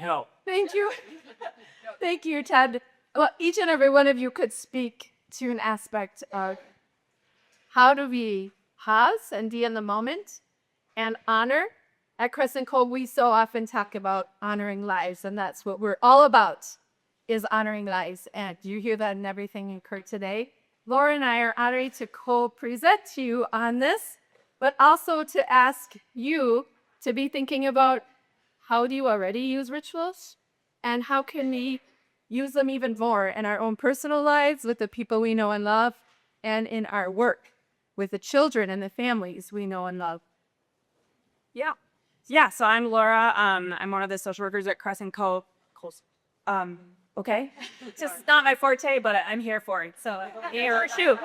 help. Thank you. Thank you, Ted. Well, each and every one of you could speak to an aspect of how do we pause and be in the moment and honor. At Crescent Cove, we so often talk about honoring lives, and that's what we're all about, is honoring lives. And you hear that in everything you've heard today. Laura and I are honored to co-present to you on this, but also to ask you to be thinking about how do you already use rituals, and how can we use them even more in our own personal lives with the people we know and love, and in our work with the children and the families we know and love. Yeah, so I'm Laura. I'm one of the social workers at Crescent Cove. Okay. Just not my forte, but I'm here for it. So here, shoot.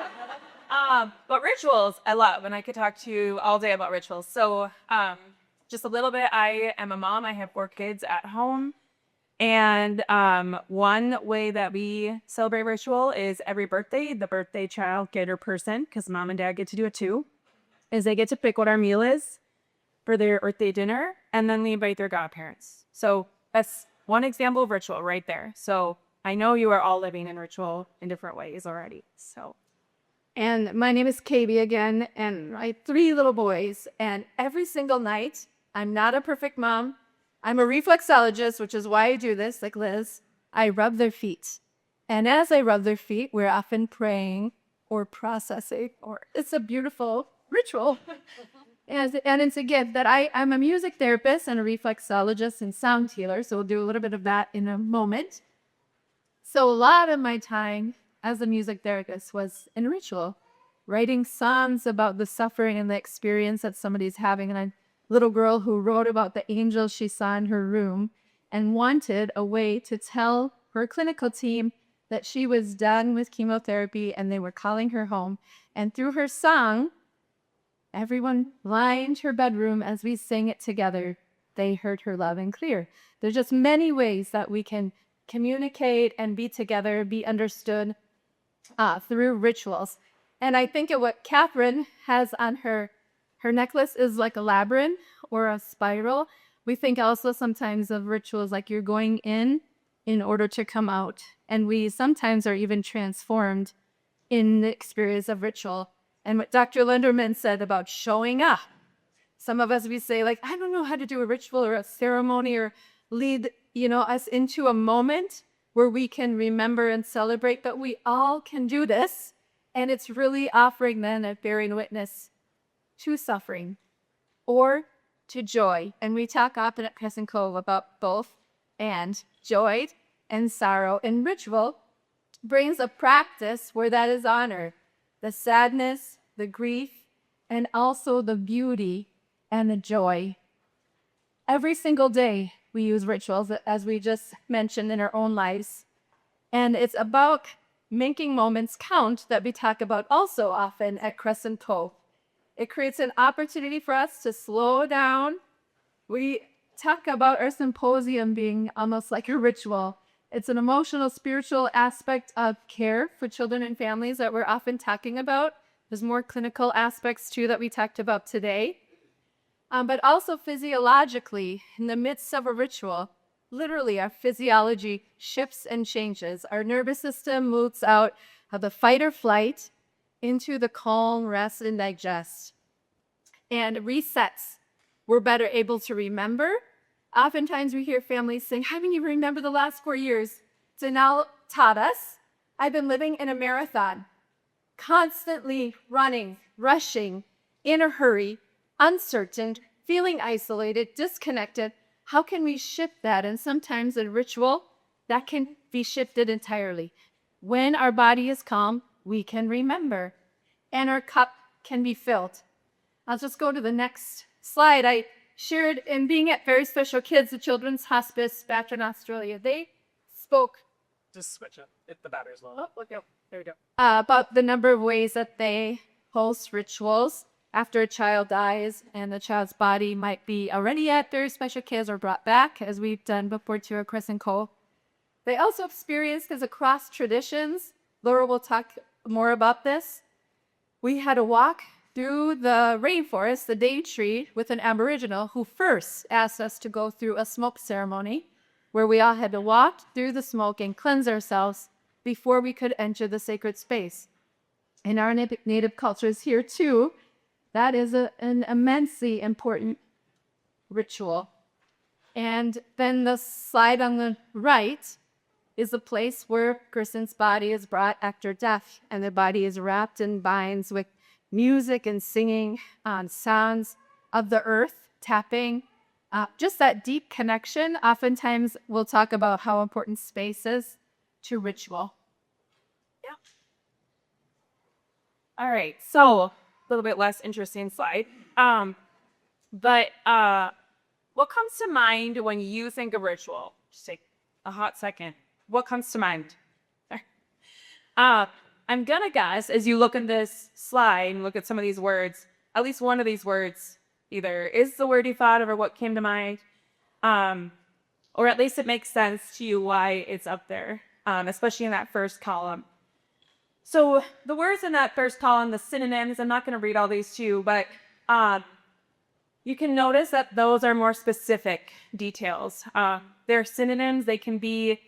But rituals, I love, and I could talk to you all day about rituals. So just a little bit, I am a mom. I have 4 kids at home. And one way that we celebrate ritual is every birthday, the birthday child, kid, or person, because mom and dad get to do it too, is they get to pick what our meal is for their birthday dinner, and then we invite their godparents. So that's one example of ritual right there. So I know you are all living in ritual in different ways already. So, And my name is Katie again, and I have 3 little boys, and every single night, I'm not a perfect mom. I'm a reflexologist, which is why I do this, like Liz. I rub their feet. And as I rub their feet, we're often praying or processing, or it's a beautiful ritual. And it's a gift that I'm a music therapist and a reflexologist and sound healer, so we'll do a little bit of that in a moment. So a lot of my time as a music therapist was in ritual, writing songs about the suffering and the experience that somebody's having. And a little girl who wrote about the angels she saw in her room and wanted a way to tell her clinical team that she was done with chemotherapy and they were calling her home. And through her song, everyone lined her bedroom as we sang it together. They heard her loud and clear. There's just many ways that we can communicate and be together, be understood through rituals. And I think of what Catherine has on her necklace is like a labyrinth or a spiral. We think also sometimes of rituals like you're going in order to come out. And we sometimes are even transformed in the experience of ritual. And what Dr. Linderman said about showing up. Some of us, we say, like, I don't know how to do a ritual or a ceremony or lead, us into a moment where we can remember and celebrate, but we all can do this. And it's really offering then a bearing witness to suffering or to joy. And we talk often at Crescent Cove about both, and joy and sorrow. And ritual brings a practice where that is honored. The sadness, the grief, and also the beauty and the joy. Every single day we use rituals, as we just mentioned, in our own lives. And it's about making moments count that we talk about also often at Crescent Cove. It creates an opportunity for us to slow down. We talk about our symposium being almost like a ritual. It's an emotional, spiritual aspect of care for children and families that we're often talking about. There's more clinical aspects too that we talked about today. But also physiologically, in the midst of a ritual, literally our physiology shifts and changes. Our nervous system moves out of the fight or flight into the calm, rest, and digest. And resets. We're better able to remember. Oftentimes we hear families saying, I don't even remember the last 4 years. Danelle taught us, I've been living in a marathon, constantly running, rushing, in a hurry, uncertain, feeling isolated, disconnected. How can we shift that? And sometimes in ritual, that can be shifted entirely. When our body is calm, we can remember, and our cup can be filled. I'll just go to the next slide. I shared in being at Very Special Kids, the Children's Hospice back in Australia. They spoke. Just switch up if the battery's low. Oh, look out. There we go. About the number of ways that they host rituals after a child dies, and the child's body might be already at Very Special Kids or brought back, as we've done before to our Crescent Cove. They also experienced, because across traditions, Laura will talk more about this. We had a walk through the rainforest, the date tree, with an Aboriginal who first asked us to go through a smoke ceremony. where we all had to walk through the smoke and cleanse ourselves before we could enter the sacred space. In our native cultures here too, that is an immensely important ritual. And then the slide on the right is the place where a person's body is brought after death, and the body is wrapped in vines with music and singing, sounds of the earth, tapping, just that deep connection. Oftentimes we'll talk about how important space is to ritual. Yeah. All right, so a little bit less interesting slide. But what comes to mind when you think of ritual? Just take a hot second. What comes to mind? I'm gonna guess, as you look at this slide and look at some of these words, at least one of these words either is the word you thought of or what came to mind, or at least it makes sense to you why it's up there, especially in that first column. So the words in that first column, the synonyms, I'm not going to read all these to you, but you can notice that those are more specific details. They're synonyms. They can be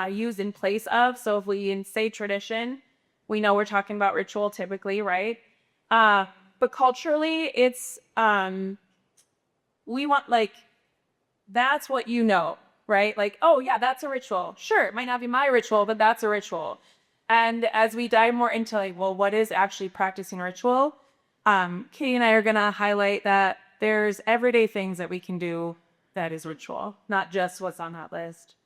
used in place of. So if we say tradition, we know we're talking about ritual typically, right? But culturally, it's, we want, like, that's what you know, right? Like, oh yeah, that's a ritual. Sure, it might not be my ritual, but that's a ritual. And as we dive more into, like, well, what is actually practicing ritual? Katie and I are gonna highlight that there's everyday things that we can do that is ritual, not just what's on that list.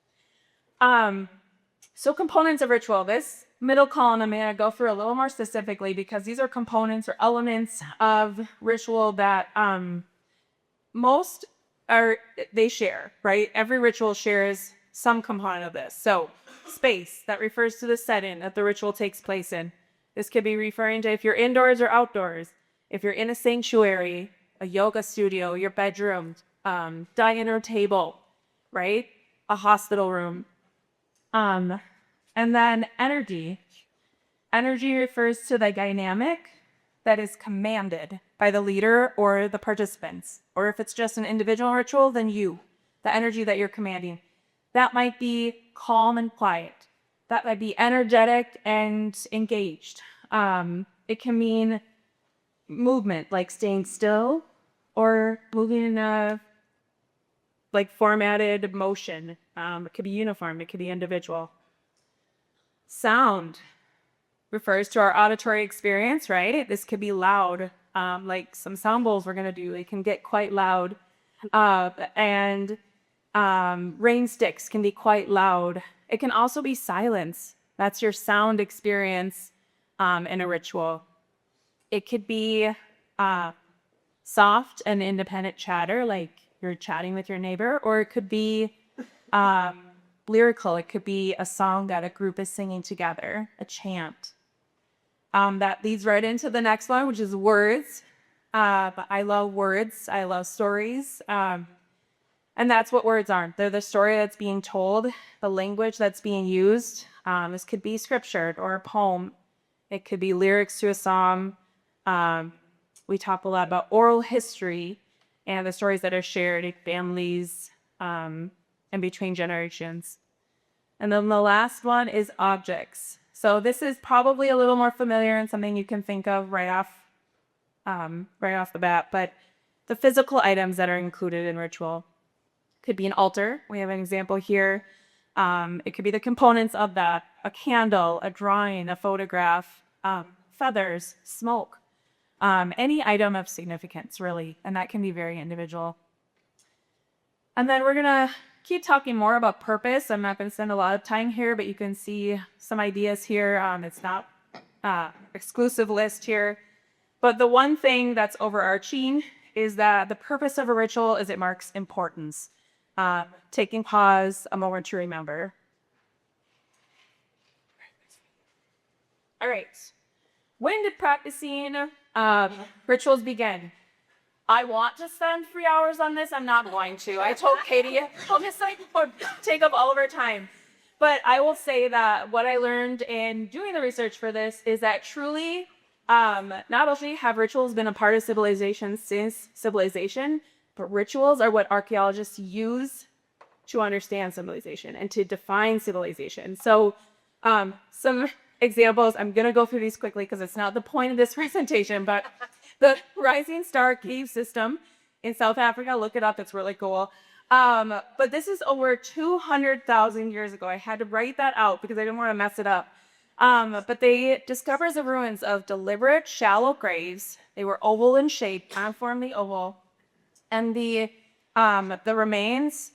So components of ritual. This middle column, I'm gonna go through a little more specifically because these are components or elements of ritual that most they share, right? Every ritual shares some component of this. So space, that refers to the setting that the ritual takes place in. This could be referring to if you're indoors or outdoors, if you're in a sanctuary, a yoga studio, your bedroom, dinner table, right? A hospital room. And then energy. Energy refers to the dynamic that is commanded by the leader or the participants. Or if it's just an individual ritual, then you, the energy that you're commanding. That might be calm and quiet. That might be energetic and engaged. It can mean movement, like staying still, or moving in a formatted motion. It could be uniform, it could be individual. Sound refers to our auditory experience, right? This could be loud, like some sound bowls we're gonna do. They can get quite loud. And rain sticks can be quite loud. It can also be silence. That's your sound experience in a ritual. It could be soft and independent chatter, like you're chatting with your neighbor, or it could be lyrical. It could be a song that a group is singing together, a chant. That leads right into the next one, which is words. But I love words. I love stories. And that's what words are. They're the story that's being told, the language that's being used. This could be scripture or a poem. It could be lyrics to a song. We talk a lot about oral history and the stories that are shared in families and between generations. And then the last one is objects. So this is probably a little more familiar and something you can think of right off the bat. But the physical items that are included in ritual could be an altar. We have an example here. It could be the components of that: a candle, a drawing, a photograph, feathers, smoke, any item of significance, really. And that can be very individual. And then we're gonna keep talking more about purpose. I'm not gonna spend a lot of time here, but you can see some ideas here. It's not exclusive list here. But the one thing that's overarching is that the purpose of a ritual is it marks importance. Taking pause, a moment to remember. All right. When did practicing rituals begin? I want to spend 3 hours on this. I'm not going to. I told Katie, this would take up all of our time. But I will say that what I learned in doing the research for this is that truly, not only have rituals been a part of civilization since civilization, but rituals are what archaeologists use to understand civilization and to define civilization. So some examples, I'm going to go through these quickly because it's not the point of this presentation, but the Rising Star Cave System in South Africa, look it up, it's really cool. But this is over 200,000 years ago. I had to write that out because I didn't want to mess it up. But they discovered the ruins of deliberate, shallow graves. They were oval in shape, conformly oval. And the remains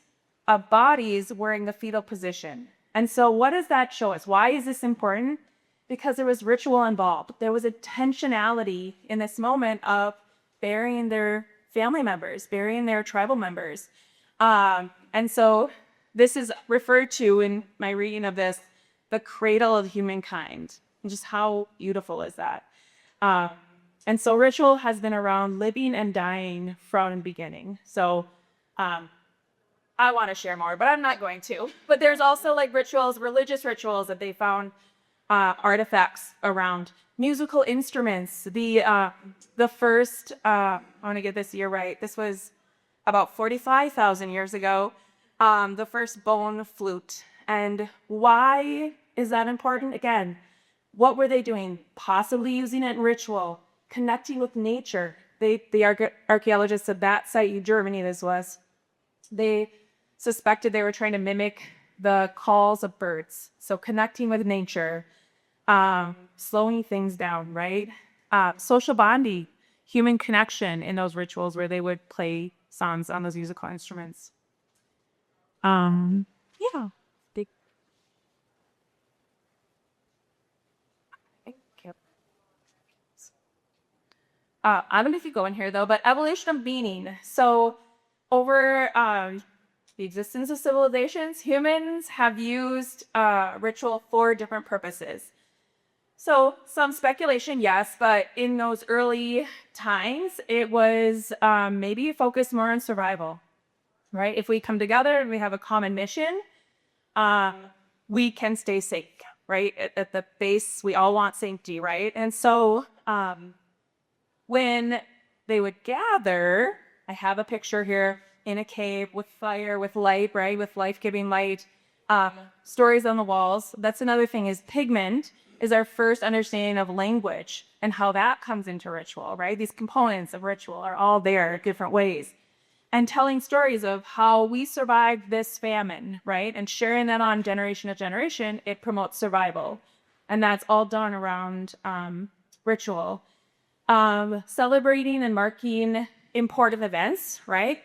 of bodies were in the fetal position. And so what does that show us? Why is this important? Because there was ritual involved. There was intentionality in this moment of burying their family members, burying their tribal members. And so this is referred to in my reading of this, the cradle of humankind. And just how beautiful is that? And so ritual has been around living and dying from the beginning. So I want to share more, but I'm not going to. But there's also like rituals, religious rituals that they found artifacts around. Musical instruments. The first, I want to get this year right. This was about 45,000 years ago. The first bone flute. And why is that important? Again, what were they doing? Possibly using it in ritual, connecting with nature. The archaeologists of that site in Germany, this was, they suspected they were trying to mimic the calls of birds. So connecting with nature, slowing things down, right? Social bonding, human connection in those rituals where they would play songs on those musical instruments. Yeah. I don't know if you go in here though, but evolution of meaning. So over the existence of civilizations, humans have used ritual for different purposes. So some speculation, yes, but in those early times, it was maybe focused more on survival, right? If we come together and we have a common mission, we can stay safe, right? At the base, we all want safety, right? And so when they would gather, I have a picture here in a cave with fire, with light, right? With life-giving light, stories on the walls. That's another thing is pigment is our first understanding of language and how that comes into ritual, right? These components of ritual are all there in different ways. And telling stories of how we survived this famine, right? And sharing that on generation to generation, it promotes survival. And that's all done around ritual. Celebrating and marking important events, right?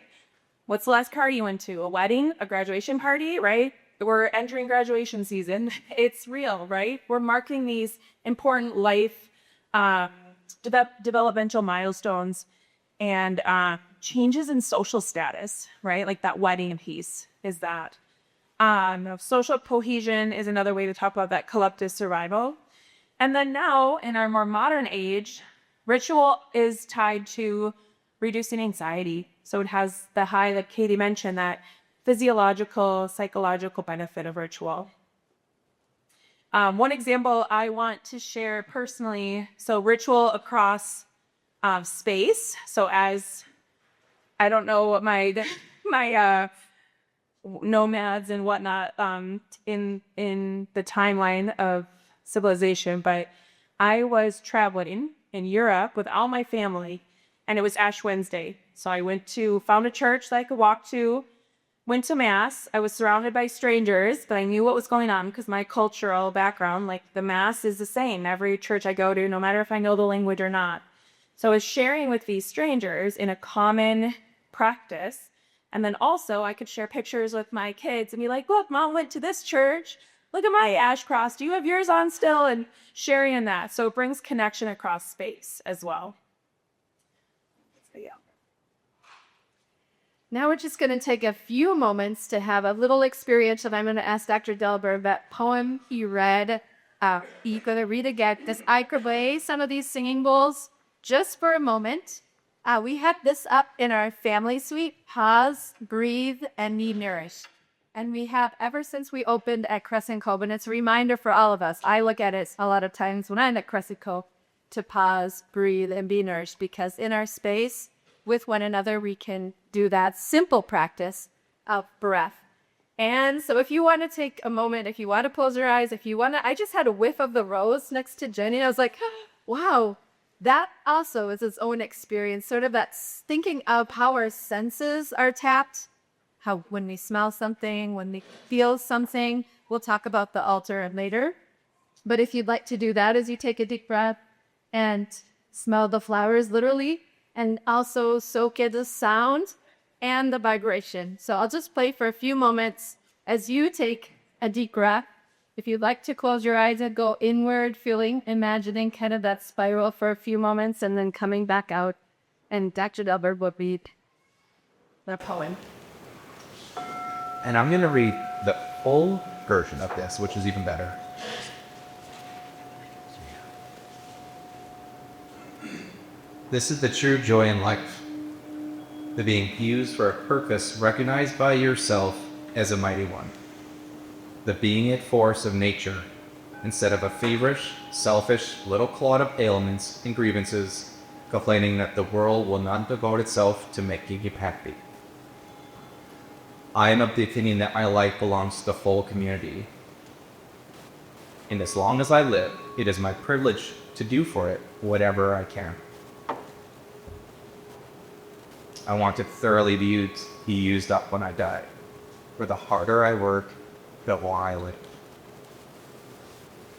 What's the last party you went to? A wedding, a graduation party, right? We're entering graduation season. It's real, right? We're marking these important life developmental milestones and changes in social status, right? Like that wedding piece is that. Social cohesion is another way to talk about that collective survival. And then now, in our more modern age, ritual is tied to reducing anxiety. So it has the high, like Katie mentioned, that physiological, psychological benefit of ritual. One example I want to share personally, so ritual across space. So as, I don't know what my nomads and whatnot in the timeline of civilization, but I was traveling in Europe with all my family, and it was Ash Wednesday. So I found a church that I could walk to, went to mass. I was surrounded by strangers, but I knew what was going on because my cultural background, like the mass is the same every church I go to, no matter if I know the language or not. So I was sharing with these strangers in a common practice. And then also I could share pictures with my kids and be like, look, mom went to this church. Look at my ash cross. Do you have yours on still? And sharing in that. So it brings connection across space as well. So, yeah. Now we're just going to take a few moments to have a little experience, and I'm going to ask Dr. Delber that poem he read. He's going to read again. This I play some of these singing bowls just for a moment. We had this up in our family suite, pause, breathe, and be nourished. And we have ever since we opened at Crescent Cove, and it's a reminder for all of us. I look at it a lot of times when I'm at Crescent Cove to pause, breathe, and be nourished, because in our space with one another, we can do that simple practice of breath. And so if you want to take a moment, if you want to close your eyes, if you want to, I just had a whiff of the rose next to Jenny. I was like, wow, that also is its own experience, sort of that thinking of how our senses are tapped, how when we smell something, when we feel something, we'll talk about the altar later. But if you'd like to do that, as you take a deep breath and smell the flowers literally, and also soak in the sound and the vibration. So I'll just play for a few moments as you take a deep breath. If you'd like to close your eyes and go inward, feeling, imagining kind of that spiral for a few moments and then coming back out. And Dr. Delbert will read the poem. And I'm going to read the full version of this, which is even better. This is the true joy in life, the being used for a purpose recognized by yourself as a mighty one, the being a force of nature instead of a feverish, selfish little clod of ailments and grievances, complaining that the world will not devote itself to making you happy. I am of the opinion that my life belongs to the full community, and as long as I live, it is my privilege to do for it whatever I can. I want to thoroughly be used up when I die, for the harder I work, the more I live.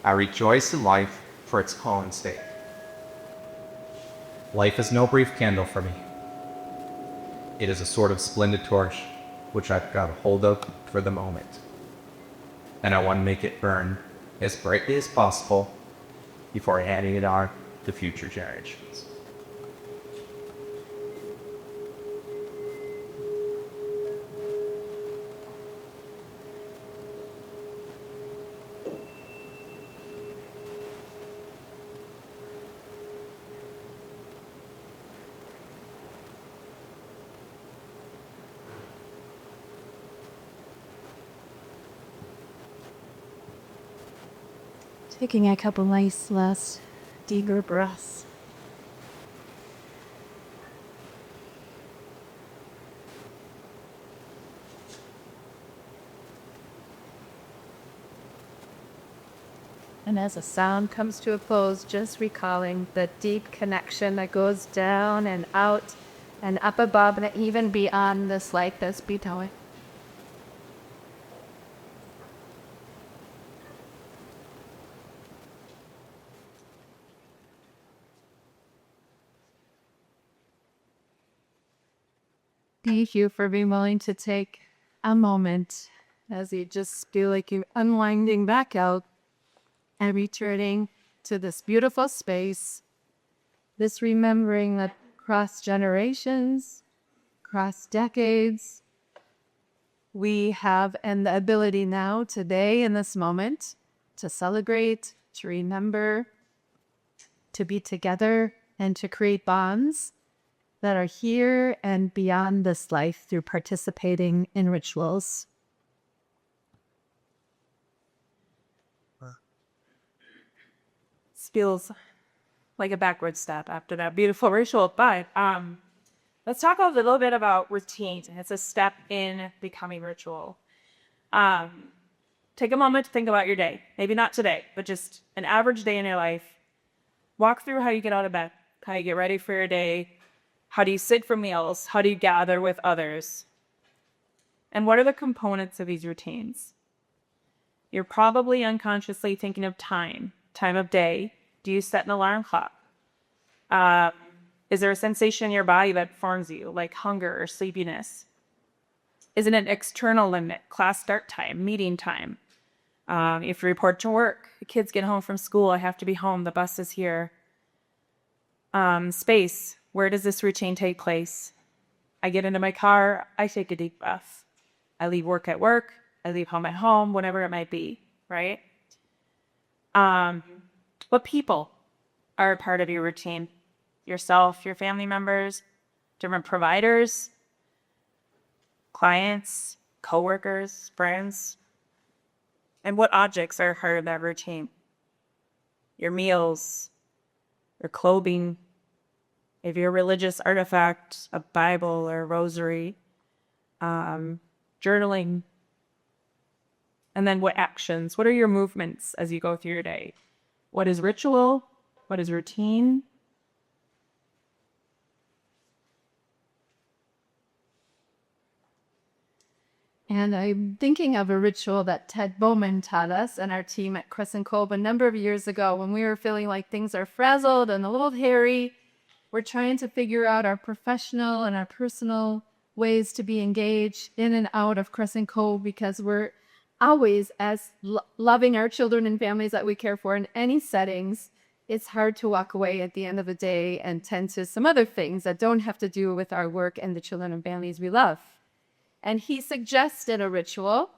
I rejoice in life for its own sake. Life is no brief candle for me. It is a sort of splendid torch, which I've got a hold of for the moment. And I want to make it burn as brightly as possible before handing it on to future generations. Taking a couple nice last deeper breaths. And as the sound comes to a close, just recalling the deep connection that goes down and out and up above and even beyond this life that's below. Thank you for being willing to take a moment as you just feel like you're unwinding back out and returning to this beautiful space, this remembering that across generations, across decades, we have the ability now, today, in this moment, to celebrate, to remember, to be together, and to create bonds that are here and beyond this life through participating in rituals. This feels like a backward step after that beautiful ritual, but let's talk a little bit about routines. It's a step in becoming ritual. Take a moment to think about your day. Maybe not today, but just an average day in your life. Walk through how you get out of bed, how you get ready for your day. How do you sit for meals? How do you gather with others? And what are the components of these routines? You're probably unconsciously thinking of time of day. Do you set an alarm clock? Is there a sensation in your body that informs you, like hunger or sleepiness? Is it an external limit, class start time, meeting time? If you report to work, the kids get home from school, I have to be home, the bus is here. Space. Where does this routine take place? I get into my car, I take a deep breath. I leave work at work, I leave home at home, whatever it might be, right? What people are a part of your routine? Yourself, your family members, different providers, clients, coworkers, friends. And what objects are a part of that routine? Your meals, your clothing, if you're a religious artifact, a Bible or a rosary, journaling, And then what actions? What are your movements as you go through your day? What is ritual? What is routine? And I'm thinking of a ritual that Ted Bowman taught us and our team at Crescent Cove a number of years ago when we were feeling like things are frazzled and a little hairy. We're trying to figure out our professional and our personal ways to be engaged in and out of Crescent Cove, because we're always, as loving our children and families that we care for in any settings, it's hard to walk away at the end of the day and tend to some other things that don't have to do with our work and the children and families we love. And he suggested a ritual,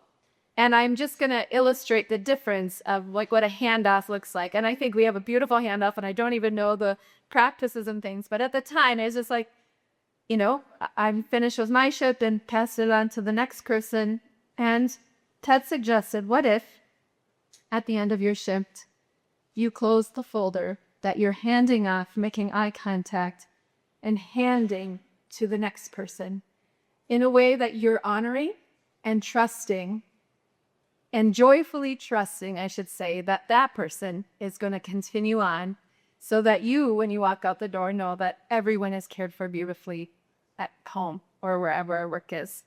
and I'm just going to illustrate the difference of like what a handoff looks like. And I think we have a beautiful handoff, and I don't even know the practices and things, but at the time, I was just like, you know, I'm finished with my shift and passed it on to the next person. And Ted suggested, what if at the end of your shift, you close the folder that you're handing off, making eye contact, and handing to the next person in a way that you're honoring and trusting and joyfully trusting, I should say, that that person is going to continue on, so that you, when you walk out the door, know that everyone is cared for beautifully at home or wherever our work is.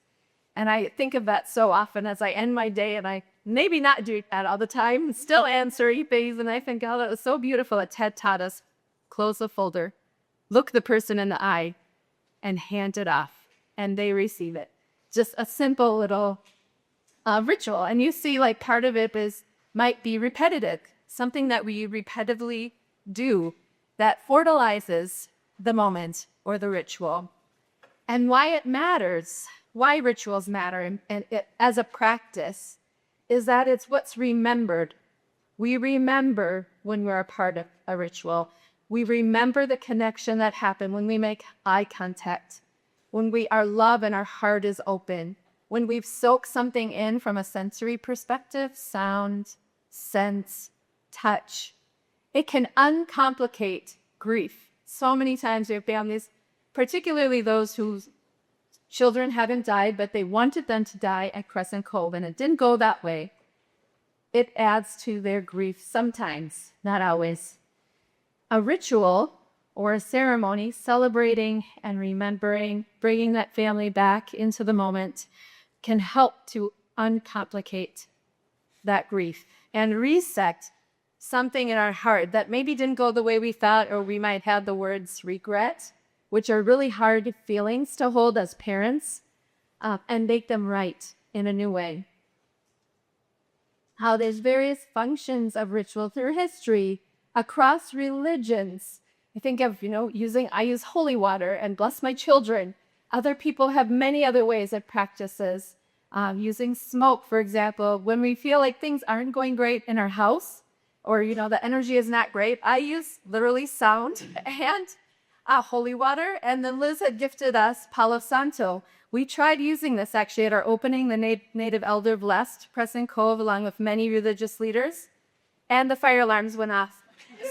And I think of that so often as I end my day, and I maybe not do that all the time, still answer emails, and I think, oh, that was so beautiful that Ted taught us. Close the folder, look the person in the eye, and hand it off, and they receive it. Just a simple little ritual. And you see, like, part of it might be repetitive, something that we repetitively do that fertilizes the moment or the ritual. And why it matters, why rituals matter and it, as a practice, is that it's what's remembered. We remember when we're a part of a ritual. We remember the connection that happened when we make eye contact, when our love and our heart is open, when we've soaked something in from a sensory perspective, sound, sense, touch. It can uncomplicate grief. So many times we have families, particularly those whose children haven't died, but they wanted them to die at Crescent Cove, and it didn't go that way. It adds to their grief sometimes, not always. A ritual or a ceremony celebrating and remembering, bringing that family back into the moment, can help to uncomplicate that grief and reset something in our heart that maybe didn't go the way we thought, or we might have the words regret, which are really hard feelings to hold as parents, and make them right in a new way. How there's various functions of ritual through history, across religions. I think of, I use holy water and bless my children. Other people have many other ways and practices. Using smoke, for example, when we feel like things aren't going great in our house, or, the energy is not great, I use literally sound and holy water. And then Liz had gifted us Palo Santo. We tried using this actually at our opening. The native elder blessed Crescent Cove along with many religious leaders, and the fire alarms went off.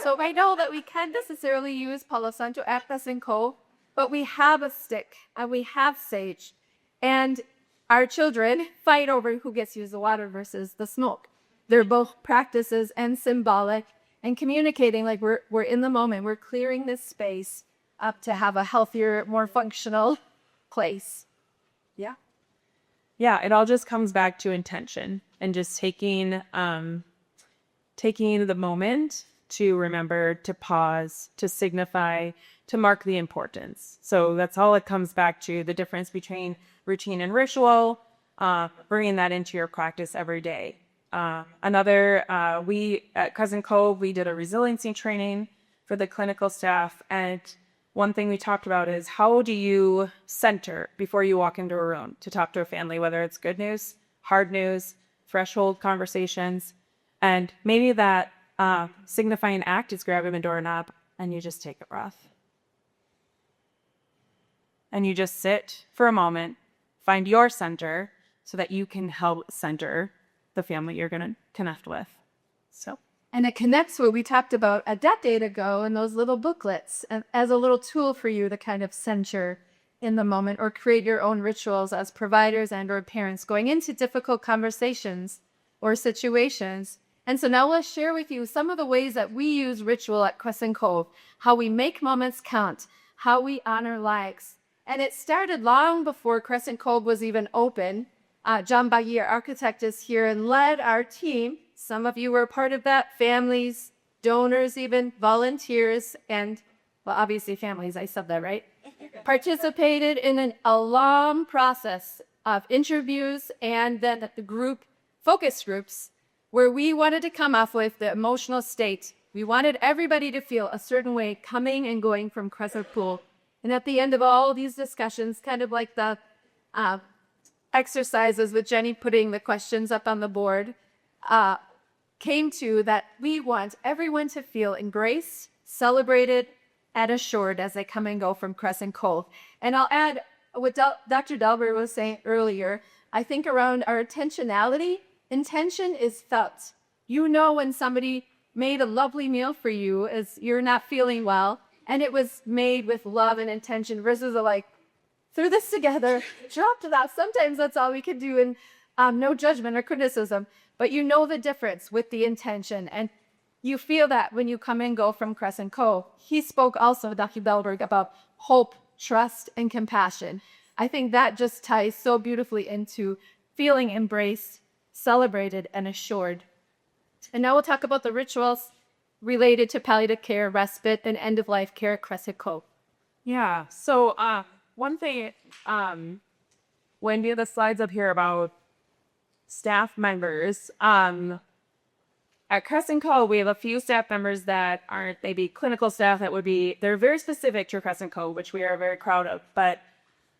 So I know that we can't necessarily use Palo Santo at Crescent Cove, but we have a stick and we have sage, and our children fight over who gets to use the water versus the smoke. They're both practices and symbolic, and communicating like we're in the moment. We're clearing this space up to have a healthier, more functional place. Yeah. Yeah, it all just comes back to intention and just taking the moment to remember, to pause, to signify, to mark the importance. So that's all it comes back to, the difference between routine and ritual, bringing that into your practice every day. We at Crescent Cove, we did a resiliency training for the clinical staff, and one thing we talked about is, how do you center before you walk into a room to talk to a family, whether it's good news, hard news, threshold conversations, and maybe that signifying act is grabbing a doorknob and you just take a breath. And you just sit for a moment, find your center so that you can help center the family you're going to connect with. And it connects what we talked about a decade ago in those little booklets as a little tool for you to kind of center in the moment, or create your own rituals as providers and or parents going into difficult conversations or situations. And so now let's share with you some of the ways that we use ritual at Crescent Cove, how we make moments count, how we honor lives. And it started long before Crescent Cove was even open. John Bagui, our architect, is here and led our team. Some of you were part of that, families, donors, even volunteers, and, well, obviously families, I said that right, participated in a long process of interviews and then at the focus groups, where we wanted to come off with the emotional state. We wanted everybody to feel a certain way coming and going from Crescent Pool. And at the end of all these discussions, kind of like the exercises with Jenny putting the questions up on the board, came to that we want everyone to feel embraced, celebrated, and assured as they come and go from Crescent Cove. And I'll add what Dr. Delbert was saying earlier. I think around our intentionality, intention is felt. You know when somebody made a lovely meal for you as you're not feeling well, and it was made with love and intention versus through this together, dropped it out. Sometimes that's all we can do, and no judgment or criticism, but you know the difference with the intention, and you feel that when you come and go from Crescent Cove. He spoke also, Dr. Bellberg, about hope, trust, and compassion. I think that just ties so beautifully into feeling embraced, celebrated, and assured. And now we'll talk about the rituals related to palliative care, respite, and end-of-life care at Crescent Cove. Yeah. So one thing, when we have the slides up here about staff members, at Crescent Cove, we have a few staff members that aren't maybe clinical staff they're very specific to Crescent Cove, which we are very proud of. But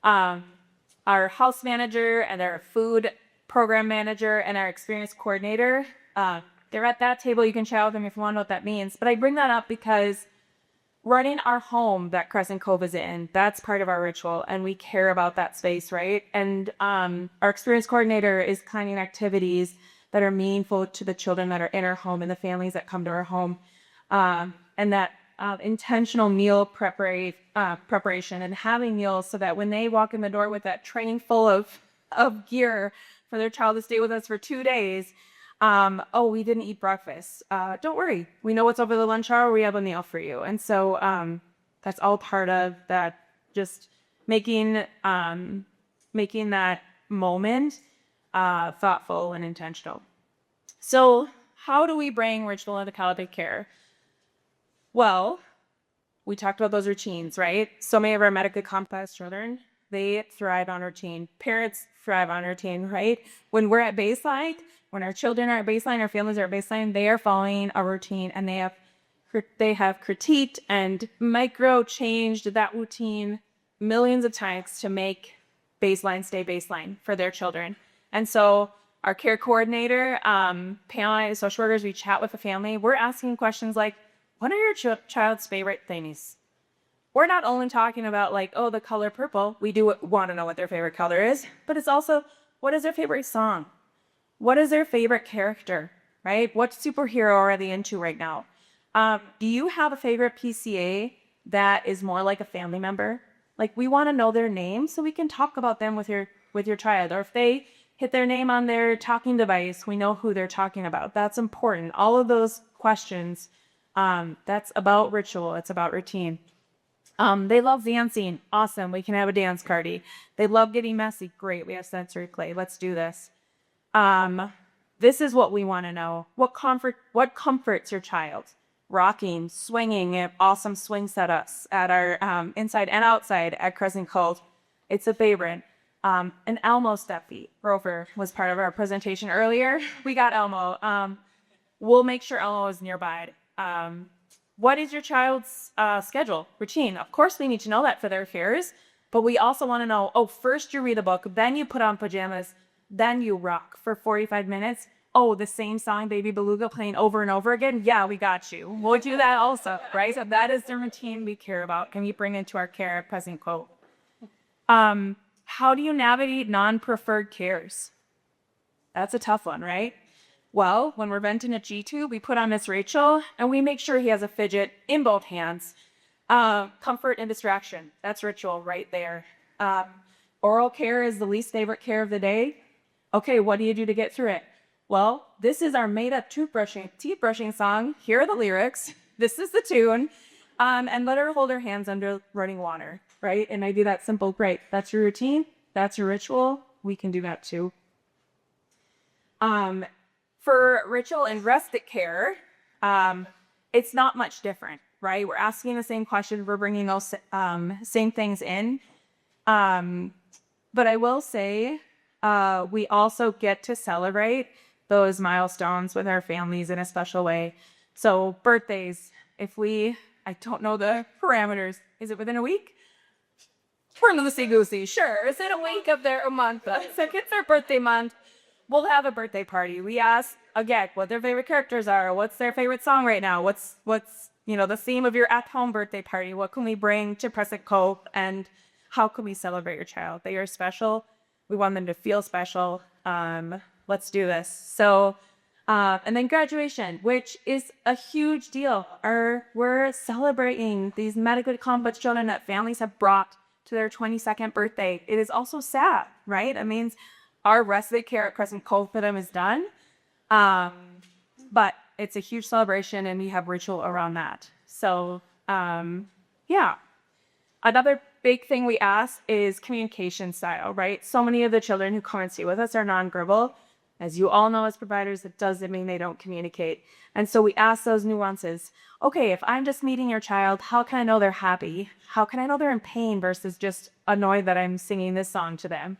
our house manager and our food program manager and our experience coordinator, they're at that table. You can chat with them if you want to know what that means. But I bring that up because running our home that Crescent Cove is in, that's part of our ritual, and we care about that space, right? And our experience coordinator is planning activities that are meaningful to the children that are in our home and the families that come to our home, and that intentional meal preparation and having meals so that when they walk in the door with that training full of gear for their child to stay with us for 2 days, we didn't eat breakfast. Don't worry. We know what's over the lunch hour. We have a meal for you. And so that's all part of that, just making that moment thoughtful and intentional. So how do we bring ritual into palliative care? Well, we talked about those routines, right? So many of our medically complex children, they thrive on routine. Parents thrive on routine, right? When we're at baseline, when our children are at baseline, our families are at baseline, they are following a routine, and they have critiqued and micro changed that routine millions of times to make baseline stay baseline for their children. And so our care coordinator, panel social workers, we chat with the family. We're asking questions like, what are your child's favorite things? We're not only talking about the color purple. We do want to know what their favorite color is, but it's also, what is their favorite song? What is their favorite character, right? What superhero are they into right now? Do you have a favorite PCA that is more like a family member? We want to know their name so we can talk about them with your child. Or if they hit their name on their talking device, we know who they're talking about. That's important. All of those questions, that's about ritual. It's about routine. They love dancing. Awesome. We can have a dance party. They love getting messy. Great. We have sensory play. Let's do this. This is what we want to know. What comforts your child? Rocking, swinging, awesome swing setups at our inside and outside at Crescent Cove. It's a favorite. An Elmo step feet. Rover was part of our presentation earlier. We got Elmo. We'll make sure Elmo is nearby. What is your child's schedule, routine? Of course, we need to know that for their affairs, but we also want to know, first you read a book, then you put on pajamas, then you rock for 45 minutes. The same song, Baby Beluga, playing over and over again? Yeah, we got you. We'll do that also, right? So that is the routine we care about. Can we bring into our care at Crescent Cove? How do you navigate non-preferred cares? That's a tough one, right? Well, when we're venting a G-tube, we put on Miss Rachel, and we make sure he has a fidget in both hands. Comfort and distraction. That's ritual right there. Oral care is the least favorite care of the day. Okay, what do you do to get through it? Well, this is our made-up teeth brushing song. Here are the lyrics. This is the tune. And let her hold her hands under running water, right? And I do that simple. Great. That's your routine. That's your ritual. We can do that too. For ritual and respite care, it's not much different, right? We're asking the same question. We're bringing those same things in. But I will say, we also get to celebrate those milestones with our families in a special way. So birthdays, I don't know the parameters. Is it within a week? We're loosey-goosey. Sure. Is it a week of a month? So it's their birthday month. We'll have a birthday party. We ask, again, what their favorite characters are. What's their favorite song right now? What's the theme of your at-home birthday party? What can we bring to Crescent Cove? And how can we celebrate your child? They are special. We want them to feel special. Let's do this. So, and then graduation, which is a huge deal. We're celebrating these medically complex children that families have brought to their 22nd birthday. It is also sad, right? It means our respite care at Crescent Cove for them is done. But it's a huge celebration and we have ritual around that. So, yeah. Another big thing we ask is communication style, right? So many of the children who come and stay with us are nonverbal. As you all know as providers, it doesn't mean they don't communicate. And so we ask those nuances. Okay, if I'm just meeting your child, how can I know they're happy? How can I know they're in pain versus just annoyed that I'm singing this song to them?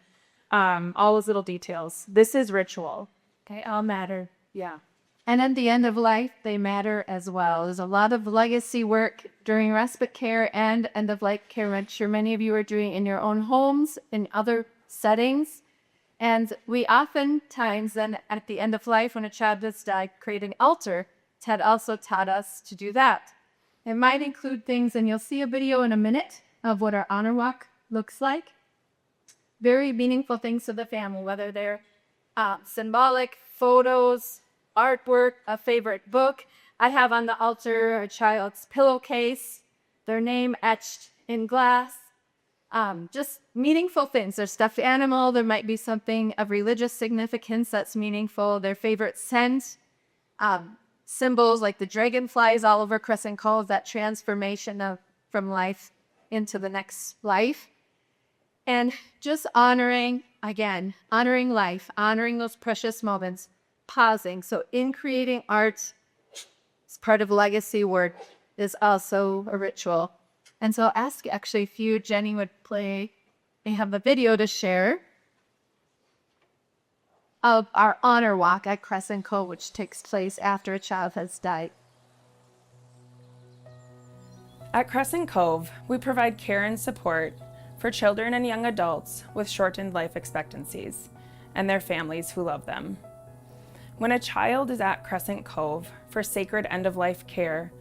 All those little details. This is ritual. They all matter. Yeah. And at the end of life, they matter as well. There's a lot of legacy work during respite care and end-of-life care, I'm sure many of you are doing in your own homes, in other settings. And we oftentimes then at the end of life, when a child has died, create an altar. Ted also taught us to do that. It might include things, and you'll see a video in a minute of what our honor walk looks like. Very meaningful things to the family, whether they're symbolic, photos, artwork, a favorite book. I have on the altar a child's pillowcase, their name etched in glass. Just meaningful things. Their stuffed animal. There might be something of religious significance that's meaningful. Their favorite scent. Symbols like the dragonflies all over Crescent Cove, that transformation from life into the next life. And just honoring life, honoring those precious moments, pausing. So in creating art, as part of legacy work, is also a ritual. And so I'll ask actually if Jenny would play, they have a video to share of our honor walk at Crescent Cove, which takes place after a child has died. At Crescent Cove, we provide care and support for children and young adults with shortened life expectancies and their families who love them. When a child is at Crescent Cove for sacred end-of-life care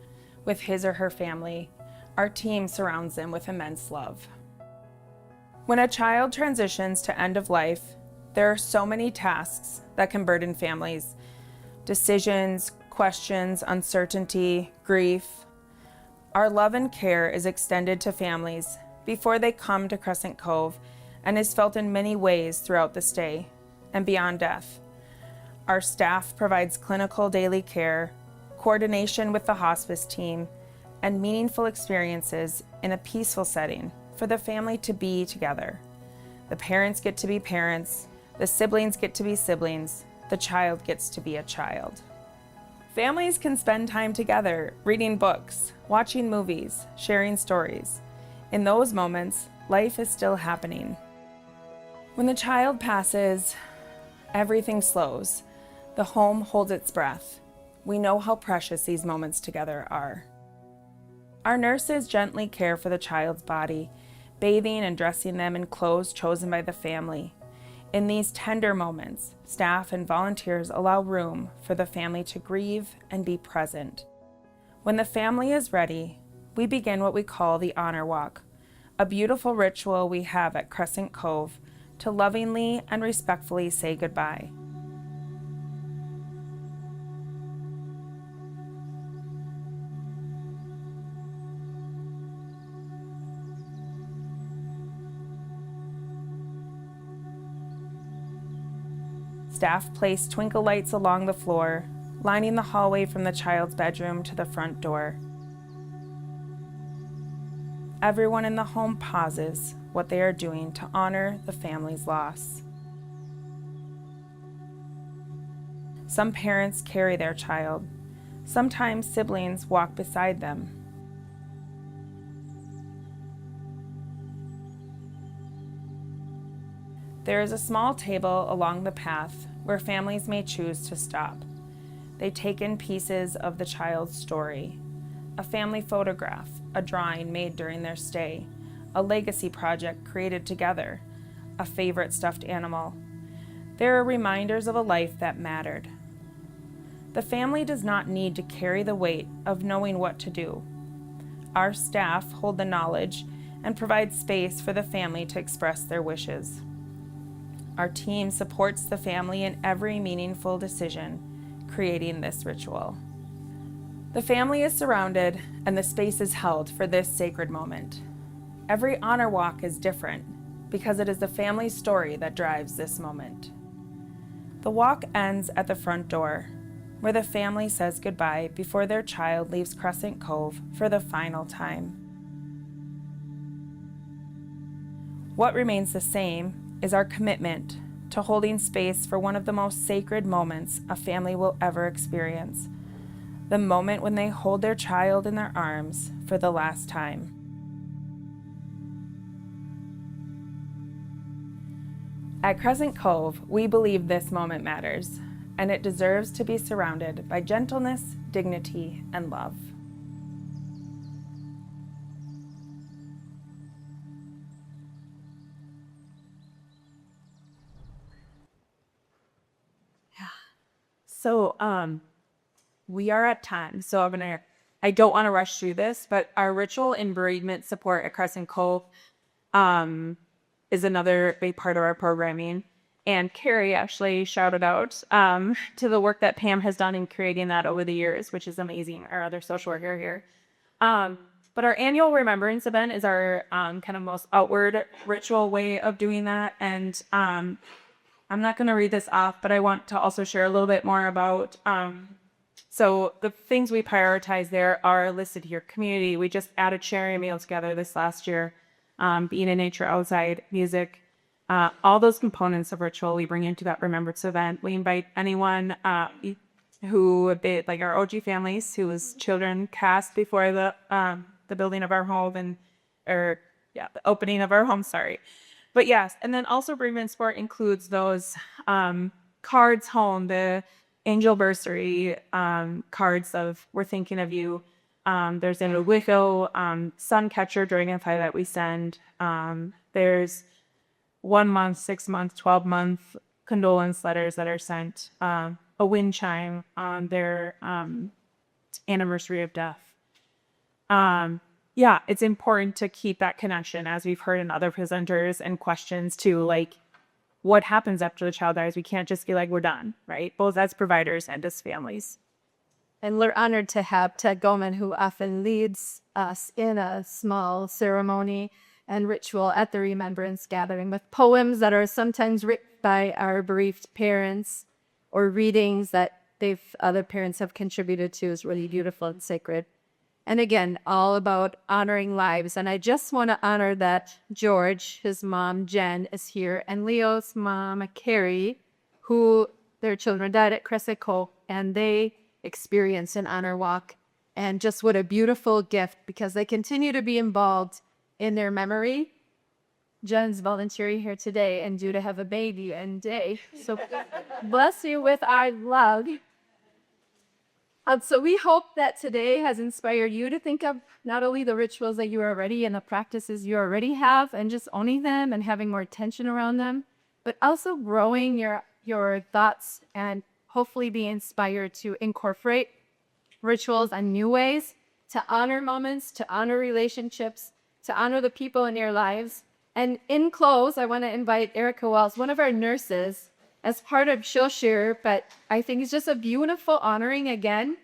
with his or her family, our team surrounds them with immense love. When a child transitions to end of life, there are so many tasks that can burden families. Decisions, questions, uncertainty, grief. Our love and care is extended to families before they come to Crescent Cove and is felt in many ways throughout the stay and beyond death. Our staff provides clinical daily care, coordination with the hospice team, and meaningful experiences in a peaceful setting for the family to be together. The parents get to be parents, the siblings get to be siblings, the child gets to be a child. Families can spend time together, reading books, watching movies, sharing stories. In those moments, life is still happening. When the child passes, everything slows. The home holds its breath. We know how precious these moments together are. Our nurses gently care for the child's body, bathing and dressing them in clothes chosen by the family. In these tender moments, staff and volunteers allow room for the family to grieve and be present. When the family is ready, we begin what we call the honor walk, a beautiful ritual we have at Crescent Cove to lovingly and respectfully say goodbye. Staff place twinkle lights along the floor, lining the hallway from the child's bedroom to the front door. Everyone in the home pauses what they are doing to honor the family's loss. Some parents carry their child. Sometimes siblings walk beside them. There is a small table along the path where families may choose to stop. They take in pieces of the child's story, a family photograph, a drawing made during their stay, a legacy project created together, a favorite stuffed animal. There are reminders of a life that mattered. The family does not need to carry the weight of knowing what to do. Our staff hold the knowledge and provide space for the family to express their wishes. Our team supports the family in every meaningful decision, creating this ritual. The family is surrounded and the space is held for this sacred moment. Every honor walk is different because it is the family's story that drives this moment. The walk ends at the front door, where the family says goodbye before their child leaves Crescent Cove for the final time. What remains the same is our commitment to holding space for one of the most sacred moments a family will ever experience, the moment when they hold their child in their arms for the last time. At Crescent Cove, we believe this moment matters, and it deserves to be surrounded by gentleness, dignity, and love. So, we are at time. So I don't want to rush through this, but our ritual and bereavement support at Crescent Cove, is another big part of our programming. And Carrie actually shouted out, to the work that Pam has done in creating that over the years, which is amazing. Our other social worker here. But our annual remembrance event is our, kind of most outward ritual way of doing that. And, I'm not going to read this off, but I want to also share a little bit more about, so the things we prioritize there are listed here. Community, we just added sharing a meal together this last year, being in nature outside, music, all those components of ritual we bring into that remembrance event. We invite anyone who, like our OG families, whose children cast before the building of our home the opening of our home, sorry. But yes, and then also bereavement support includes those cards home, the angel bursary cards of "We're thinking of you." There's an Wico sun catcher dragonfly that we send. There's 1 month, 6 month, 12-month condolence letters that are sent. A wind chime on their anniversary of death. Yeah, it's important to keep that connection, as we've heard in other presenters and questions too, like what happens after the child dies. We can't just be like, we're done, right? Both as providers and as families. And we're honored to have Ted Goldman, who often leads us in a small ceremony and ritual at the Remembrance Gathering with poems that are sometimes written by our bereaved parents or readings that other parents have contributed to. Is really beautiful and sacred. And again, all about honoring lives. And I just want to honor that George, his mom, Jen, is here, and Leo's mom, Carrie, who their children died at Crescent Cove, and they experienced an honor walk. And just what a beautiful gift, because they continue to be involved in their memory. Jen's volunteering here today and due to have a baby and day. So bless you with our love. So we hope that today has inspired you to think of not only the rituals that you already and the practices you already have and just owning them and having more attention around them, but also growing your thoughts and hopefully be inspired to incorporate rituals in new ways, to honor moments, to honor relationships, to honor the people in your lives. And in close, I want to invite Erica Wells, one of our nurses, as part of she'll share, but I think it's just a beautiful honoring again.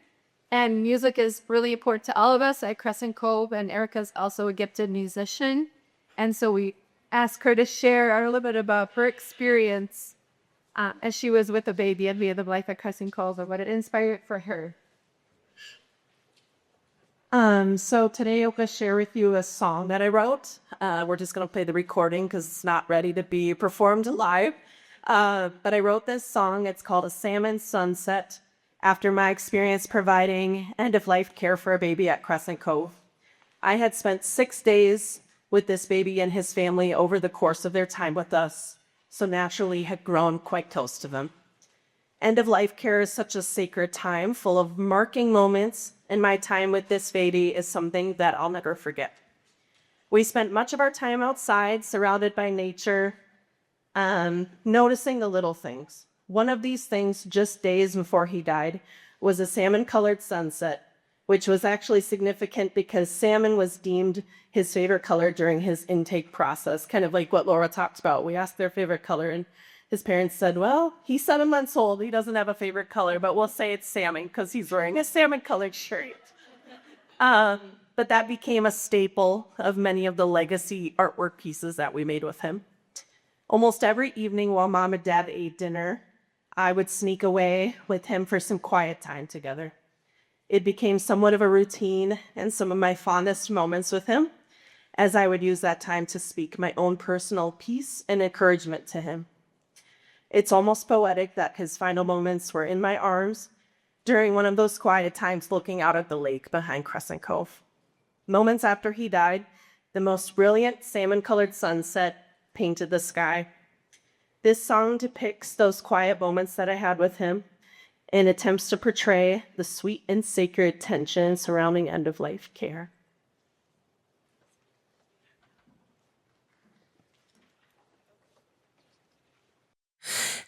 And music is really important to all of us at Crescent Cove, and Erica's also a gifted musician. And so we ask her to share a little bit about her experience as she was with a baby at the end of life at Crescent Cove, and what it inspired for her. So today I'm going to share with you a song that I wrote. We're just going to play the recording because it's not ready to be performed live. But I wrote this song. It's called A Salmon Sunset after my experience providing end-of-life care for a baby at Crescent Cove. I had spent 6 days with this baby and his family over the course of their time with us, so naturally had grown quite close to them. End-of-life care is such a sacred time full of marking moments, and my time with this baby is something that I'll never forget. We spent much of our time outside, surrounded by nature, noticing the little things. One of these things, just days before he died, was a salmon-colored sunset, which was actually significant because salmon was deemed his favorite color during his intake process, kind of like what Laura talked about. We asked their favorite color, and his parents said, well, he's 7 months old. He doesn't have a favorite color, but we'll say it's salmon because he's wearing a salmon-colored shirt. But that became a staple of many of the legacy artwork pieces that we made with him. Almost every evening while Mom and Dad ate dinner, I would sneak away with him for some quiet time together. It became somewhat of a routine and some of my fondest moments with him, as I would use that time to speak my own personal peace and encouragement to him. It's almost poetic that his final moments were in my arms during one of those quiet times looking out at the lake behind Crescent Cove. Moments after he died, the most brilliant salmon-colored sunset painted the sky. This song depicts those quiet moments that I had with him and attempts to portray the sweet and sacred tension surrounding end-of-life care.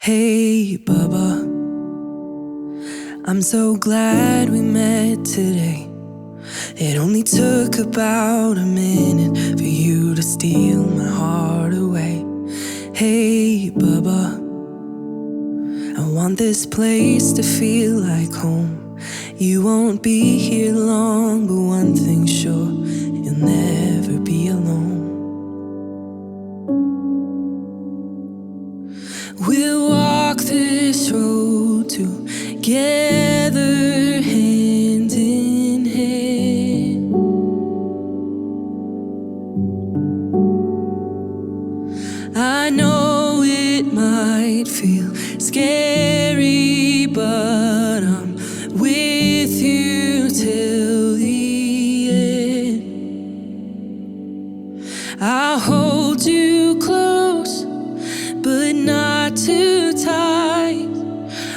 Hey, Bubba, I'm so glad we met today. It only took about a minute for you to steal my heart away. Hey, Bubba, I want this place to feel like home. You won't be here long, but one thing's sure, you'll never be alone. We'll walk this road together, hand in hand. I know it might feel scary, but I'm with you till the end. I'll hold you close, but not too tight.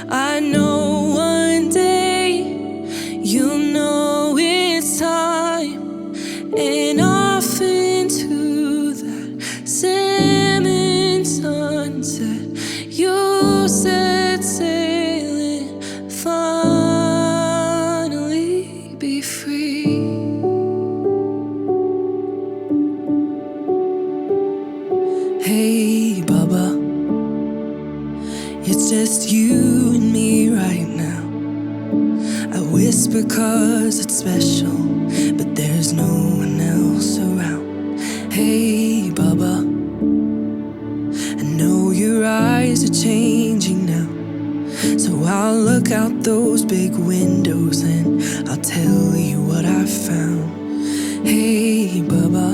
I know one day you'll know it's time, and off into that salmon sunset you'll set sail and finally be free. Hey, Bubba, it's just you and me right now. I whisper 'cause it's special, but there's no one else around. Hey, Bubba, I know your eyes are changing now, so I'll look out those big windows and I'll tell you what I found. Hey, Bubba,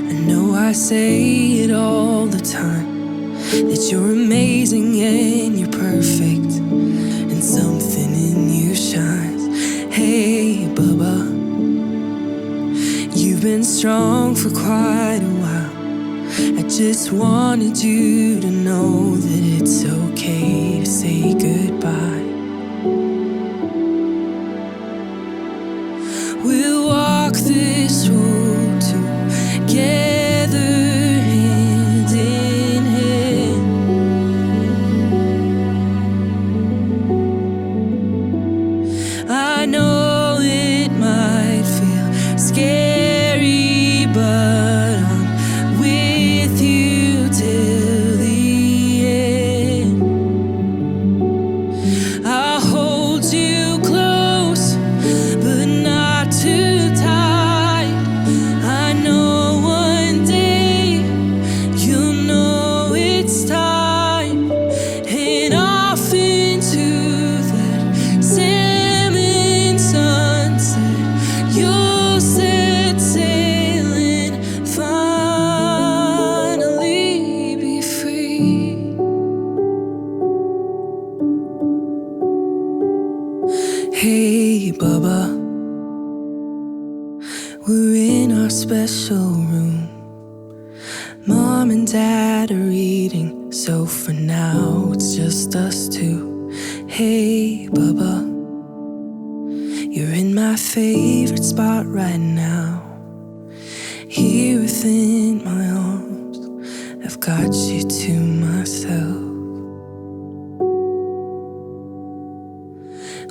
I know I say it all the time, that you're amazing and you're perfect, and something in you shines. Hey, Bubba, you've been strong for quite a while. I just wanted you to know that it's okay to say goodbye. We'll walk this road together, hand in hand. I know it might feel scary, but I'm with you till the end. Hey, Bubba, we're in our special room. Mom and Dad are eating, so for now it's just us two. Hey, Bubba, you're in my favorite spot right now. Here within my arms, I've got you to myself.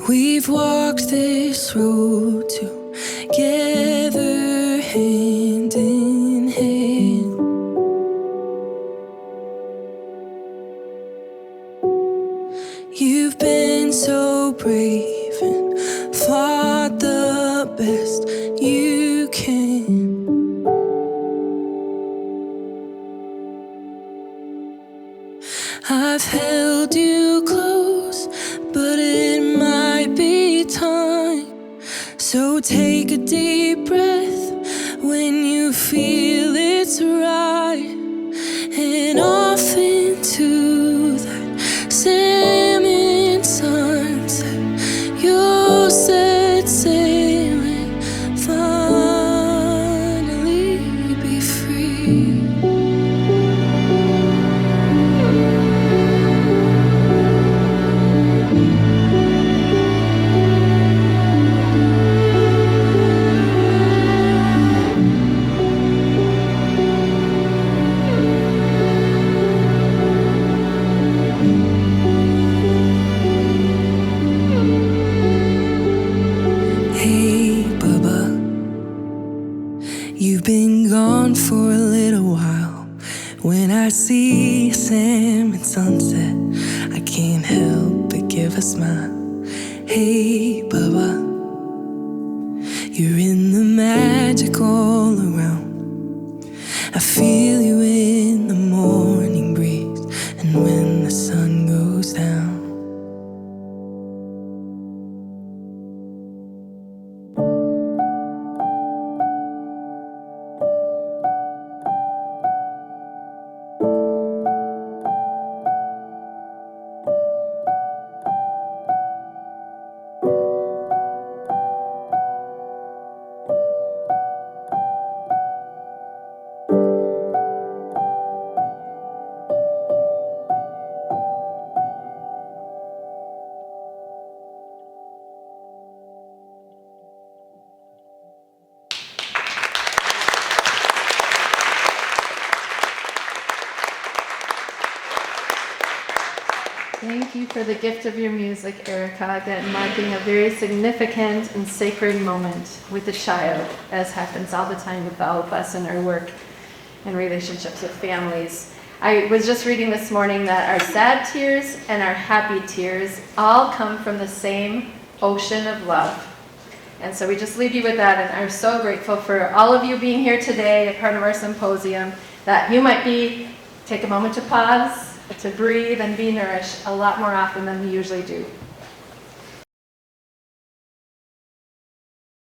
We've walked this road together, hand in hand. You've been so brave and fought the best you can. I've held you close, but it might be time. So take a deep breath when you feel it's right, and off into that salmon sunset you'll set sail and finally be free. Hey, Bubba, you've been gone for a little while. When I see a salmon sunset, I can't help but give a smile. Hey, Bubba, you're in the magic all around. I feel you in the morning breeze and when the sun goes down. Thank you for the gift of your music, Erica, that marking a very significant and sacred moment with a child, as happens all the time with all of us in our work and relationships with families. I was just reading this morning that our sad tears and our happy tears all come from the same ocean of love. And so we just leave you with that, and I'm so grateful for all of you being here today, a part of our symposium, that you might take a moment to pause, to breathe and be nourished a lot more often than we usually do.